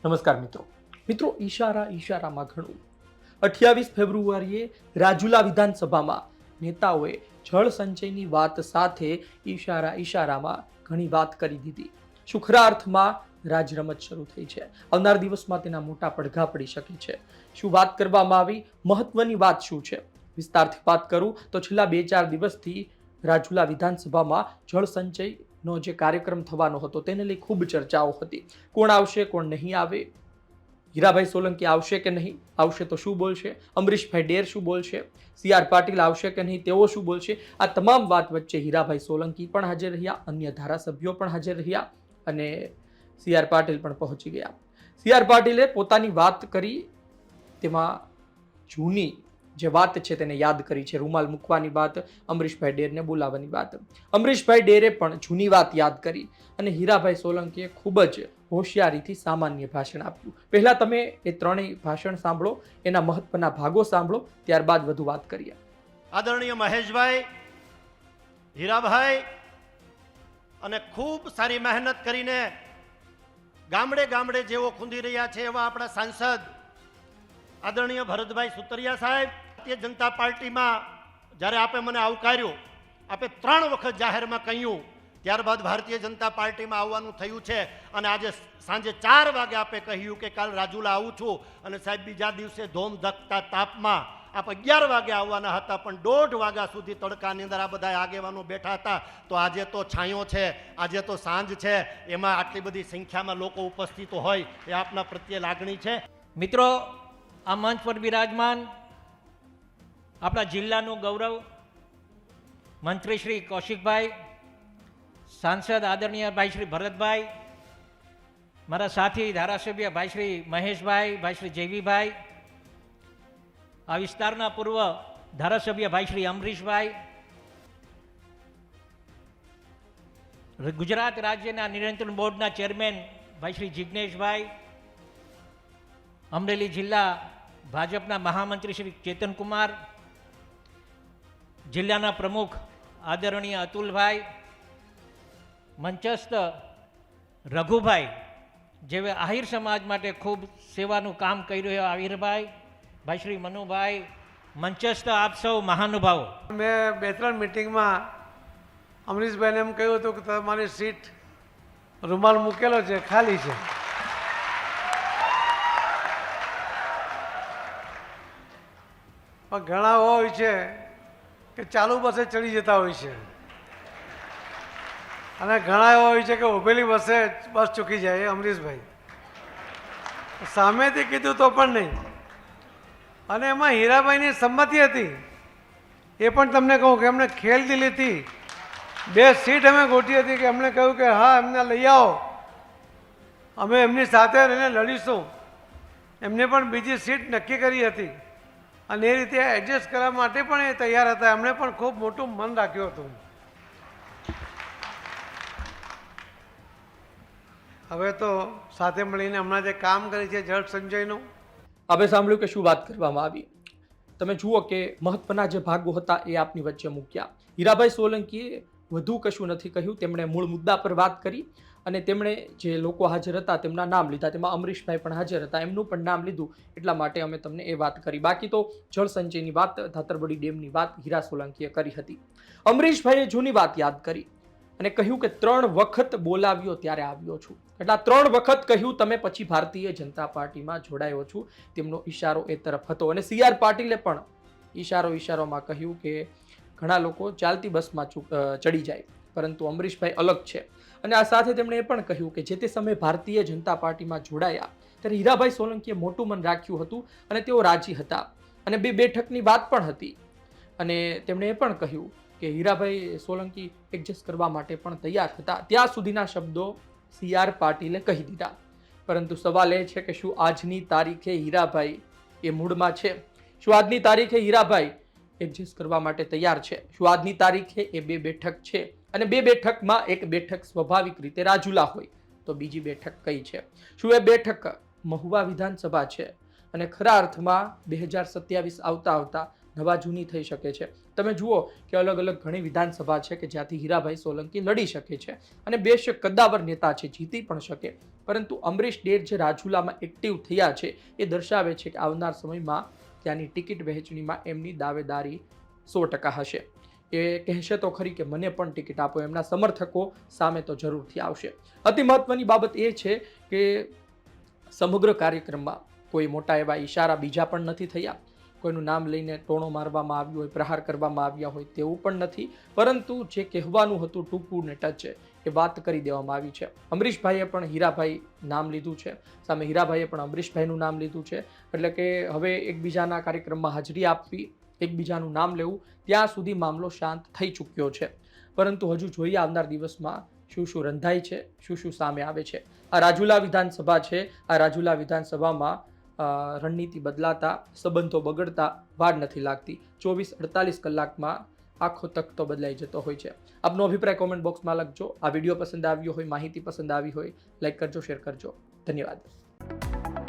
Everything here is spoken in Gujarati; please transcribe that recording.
નમસ્કાર મિત્રો ઈશારામાં ઘણું 28 ફેબ્રુઆરીએ રાજુલા વિધાનસભામાં નેતાઓએ જળ સંચયની વાત સાથે ઈશારામાં ઘણી વાત કરી દીધી। શું ખરા અર્થમાં રાજરમત શરૂ થઈ છે? આવનાર દિવસમાં તેના મોટા પડઘા પડી શકે છે। શું વાત કરવામાં આવી? મહત્વની વાત શું છે? વિસ્તારથી વાત કરું તો છેલ્લા 2-4 દિવસથી રાજુલા વિધાનસભામાં જળ સંચયનો જે કાર્યક્રમ થવાનો હતો તેને લઈ ખૂબ ચર્ચાઓ હતી। કોણ આવશે, કોણ નહીં આવે, હીરાભાઈ સોલંકી આવશે કે નહીં આવશે તો શું બોલશે, અમરીશભાઈ ડેર શું બોલશે, સી.આર. પાટીલ આવશે કે નહીં તેઓ શું બોલશે, આ તમામ વાત વચ્ચે હીરાભાઈ સોલંકી પણ હાજર રહ્યા, અન્ય ધારાસભ્યો પણ હાજર રહ્યા અને સી.આર. પાટીલ પણ પહોંચી ગયા। સી.આર. પાટીલે પોતાની વાત કરી, તેમાં જૂની જે વાત છે તેને યાદ કરી છે। રૂમાલ મૂકવાની વાત, અમરીશભાઈ ડેરને બોલાવવાની વાત, અમરીશભાઈ ડેરે પણ જૂની વાત યાદ કરી અને હીરાભાઈ સોલંકીએ ખૂબ જ હોશિયારીથી સામાન્ય ભાષણ આપ્યું। પહેલા તમે એ ત્રણેય ભાષણ સાંભળો, એના મહત્વના ભાગો સાંભળો, ત્યારબાદ વધુ વાત કરીએ। આદરણીય મહેશભાઈ, હીરાભાઈ અને ખૂબ સારી મહેનત કરીને ગામડે ગામડે જેઓ ખૂંદી રહ્યા છે એવા આપણા સાંસદ આદરણીય ભરતભાઈ સુતરિયા સાહેબ, ભારતીય જનતા પાર્ટીમાં જ્યારે આપે મને આવકાર્યો, આપે 3 વખત જાહેરમાં કહ્યું, ત્યારબાદ ભારતીય જનતા પાર્ટીમાં આવવાનું થયું છે અને આજે સાંજે 4 વાગે આપે કહ્યું કે કાલ રાજુલા આવું છું અને સાહેબ બીજા દિવસે ધોમ ધકતા તાપમાં આપ 11 વાગે આવવાના હતા પણ 1:30 વાગ્યા સુધી તડકાની અંદર આ બધા આગેવાનો બેઠા હતા। તો આજે તો છાંયો છે, આજે તો સાંજ છે, એમાં આટલી બધી સંખ્યામાં લોકો ઉપસ્થિત હોય એ આપના પ્રત્યે લાગણી છે। મિત્રો, આ મંચ પર બિરાજમાન આપણા જિલ્લાનું ગૌરવ મંત્રી શ્રી કૌશિકભાઈ, સાંસદ આદરણીય ભાઈ શ્રી ભરતભાઈ, મારા સાથી ધારાસભ્ય ભાઈ શ્રી મહેશભાઈ, ભાઈ શ્રી જયવીભાઈ, આ વિસ્તારના પૂર્વ ધારાસભ્ય ભાઈ શ્રી અમરીશભાઈ, ગુજરાત રાજ્યના નિયંત્રણ બોર્ડના ચેરમેન ભાઈ શ્રી જિજ્ઞેશભાઈ, અમરેલી જિલ્લા ભાજપના મહામંત્રી શ્રી ચેતનકુમાર, જિલ્લાના પ્રમુખ આદરણીય અતુલભાઈ, મંચસ્થ રઘુભાઈ, જેવે આહિર સમાજ માટે ખૂબ સેવાનું કામ કરી રહ્યા આહિરભાઈ, ભાઈ શ્રી મનુભાઈ, મંચસ્થ આપ સૌ મહાનુભાવો। મેં 2-3 મિટિંગમાં અમરીશભાઈને એમ કહ્યું હતું કે તમારી સીટ રૂમાલ મૂકેલો છે, ખાલી છે। પણ ઘણા હોય છે કે ચાલુ બસે ચડી જતા હોય છે અને ઘણા એવા હોય છે કે ઉભેલી બસે બસ ચૂકી જાય। અમરીશભાઈ સામેથી કીધું તો પણ નહીં, અને એમાં હીરાભાઈની સંમતિ હતી એ પણ તમને કહું કે એમને ખેલદિલીથી 2 સીટ અમે ગોઠવી હતી કે એમણે કહ્યું કે હા એમને લઈ આવો, અમે એમની સાથે રહીને લડીશું। એમને પણ બીજી સીટ નક્કી કરી હતી અને એ રીતે એડજસ્ટ કરવા માટે પણ એ તૈયાર હતા। એમણે પણ ખૂબ મોટું મન રાખ્યું હતું। હવે તો સાથે મળીને હમણાં જે કામ કરી છે જળ સંચયનું, હવે સાંભળ્યું કે શું વાત કરવામાં આવી। તમે જુઓ કે મહત્વના જે ભાગો હતા એ આપની વચ્ચે મૂક્યા। હીરાભાઈ સોલંકીએ વધુ કશું નથી કહ્યું, તેમણે મૂળ મુદ્દા પર વાત કરી અને તેમણે જે લોકો હાજર હતા તેમના નામ લીધા, તેમાં અમરીશભાઈ પણ હાજર હતા, એમનું પણ નામ લીધું, એટલા માટે અમે તમને એ વાત કરી। બાકી તો જળ સંચયની વાત, ધાતરબડી ડેમની વાત હીરા સોલંકીએ કરી હતી। અમરીશભાઈએ જૂની વાત યાદ કરી અને કહ્યું કે 3 વખત બોલાવ્યો ત્યારે આવ્યો છું, એટલે 3 વખત કહ્યું તમે પછી ભારતીય જનતા પાર્ટીમાં જોડાયો છું, તેમનો ઈશારો એ તરફ હતો। અને સી.આર. પાટીલે પણ ઈશારોમાં કહ્યું કે ઘણા લોકો ચાલતી બસમાં ચડી જાય પરંતુ અમરીશભાઈ અલગ છે। અને આ સાથે તેમણે એ પણ કહ્યું કે જે તે સમયે ભારતીય જનતા પાર્ટીમાં જોડાયા ત્યારે હીરાભાઈ સોલંકીએ મોટું મન રાખ્યું હતું અને તેઓ રાજી હતા અને 2 બેઠકની વાત પણ હતી। અને તેમણે એ પણ કહ્યું કે હીરાભાઈ સોલંકી એડજસ્ટ કરવા માટે પણ તૈયાર હતા। ત્યાં સુધીના શબ્દો સી.આર. પાટીલે કહી દીધા, પરંતુ સવાલ એ છે કે શું આજની તારીખે હીરાભાઈ એ મૂડમાં છે? શું આજની તારીખે હીરાભાઈ એડજસ્ટ કરવા માટે તૈયાર છે? શું આજની તારીખે એ 2 બેઠક છે અને 2 બેઠકમાં એક બેઠક સ્વાભાવિક રીતે રાજુલા હોય તો બીજી બેઠક કઈ છે? શું એ બેઠક મહુવા વિધાનસભા છે? અને ખરા અર્થમાં 2027 આવતા નવા જૂની થઈ શકે છે. તમે જુઓ કે અલગ અલગ ઘણી વિધાનસભા છે કે જ્યાંથી હીરાભાઈ સોલંકી લડી શકે છે અને બેશક કદ્દાવર નેતા છે, જીતી પણ શકે. પરંતુ અમરીશ ડેર જે રાજુલામાં એક્ટિવ થયા છે એ દર્શાવે છે કે આવનાર સમયમાં ત્યાંની ટિકિટ વહેંચણીમાં એમની દાવેદારી 100% હશે. એ કહેશે તો ખરી કે મને પણ ટિકિટ આપો, એમના સમર્થકો સામે તો જરૂરથી આવશે. અતિ મહત્વની બાબત એ છે કે સમગ્ર કાર્યક્રમમાં કોઈ મોટા એવા ઈશારા બીજા પણ નથી થયા, કોઈનું નામ લઈને ટોણો મારવામાં આવ્યો હોય, પ્રહાર કરવામાં આવ્યા હોય તેવું પણ નથી, પરંતુ જે કહેવાનું હતું ટૂંકું ને ટચ એ વાત કરી દેવામાં આવી છે. અમરીશભાઈએ પણ હીરાભાઈ નામ લીધું છે, સામે હીરાભાઈએ પણ અમરીશભાઈનું નામ લીધું છે. એટલે કે હવે એકબીજાના કાર્યક્રમમાં હાજરી આપવી, એકબીજાનું નામ લેવું, ત્યાં સુધી મામલો શાંત થઈ ચૂક્યો છે. પરંતુ હજુ જોઈએ આવનાર દિવસમાં શું શું રંધાય છે, શું શું સામે આવે છે. આ રાજુલા વિધાનસભા છે, આ રાજુલા વિધાનસભામાં રણનીતિ બદલાતા, સંબંધો બગડતા વાર નથી લાગતી. 24-48 કલાકમાં આખો તખતો બદલાઈ જતો હોય છે. આપનો અભિપ્રાય કોમેન્ટ બોક્સમાં લખજો. આ વિડીયો પસંદ આવ્યો હોય, માહિતી પસંદ આવી હોય, લાઈક કરજો, શેર કરજો. ધન્યવાદ.